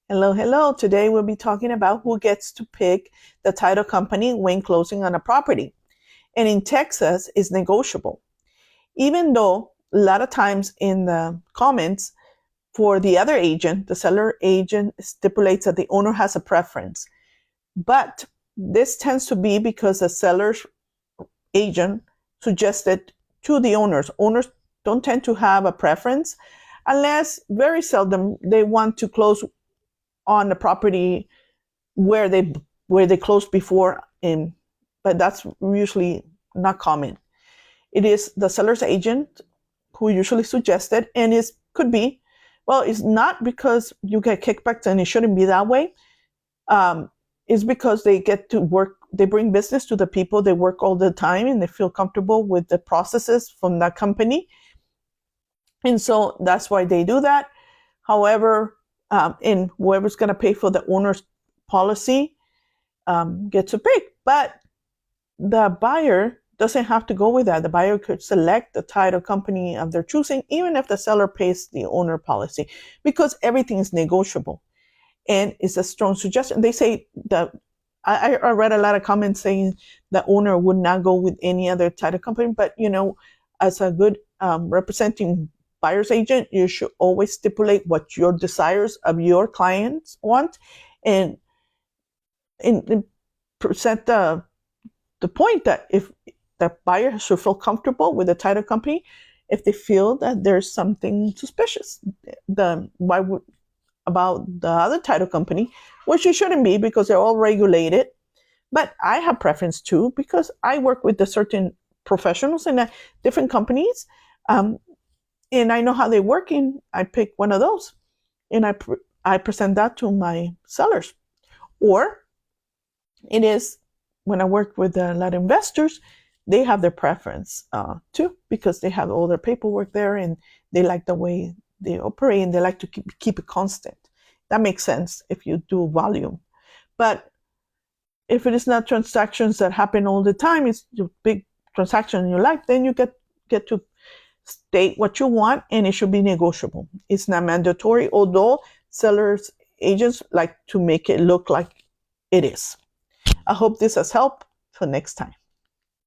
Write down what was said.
Hello, hello. Today we'll be talking about who gets to pick the title company when closing on a property. And in Texas, it's negotiable. Even though a lot of times in the comments for the other agent, the seller agent stipulates that the owner has a preference. But this tends to be because the seller's agent suggested to the owners. Owners don't tend to have a preference unless very seldom they want to close on the property where they closed before in, but that's usually not common. It is the seller's agent who usually suggested, and it could be, well, it's not because you get kickbacks and it shouldn't be that way. It's because they get to work, they bring business to the people, they work all the time and they feel comfortable with the processes from that company. And so that's why they do that. However, and whoever's going to pay for the owner's policy gets a pick. But the buyer doesn't have to go with that. The buyer could select the title company of their choosing, even if the seller pays the owner policy, because everything is negotiable. And it's a strong suggestion. They say that I read a lot of comments saying the owner would not go with any other title company, but as a good representing buyer's agent, you should always stipulate what your desires of your clients want, and present the point that if the buyer should feel comfortable with the title company, if they feel that there's something suspicious, about the other title company, which it shouldn't be because they're all regulated. But I have preference too because I work with the certain professionals in different companies, and I know how they work. And I pick one of those, and I present that to my sellers. Or it is when I work with a lot of investors, they have their preference too because they have all their paperwork there and they like the way they operate and they like to keep it constant. That makes sense if you do volume. But if it is not transactions that happen all the time, it's a big transaction in your life, then you get to state what you want, and it should be negotiable. It's not mandatory, although sellers agents like to make it look like it is. I hope this has helped. Till next time.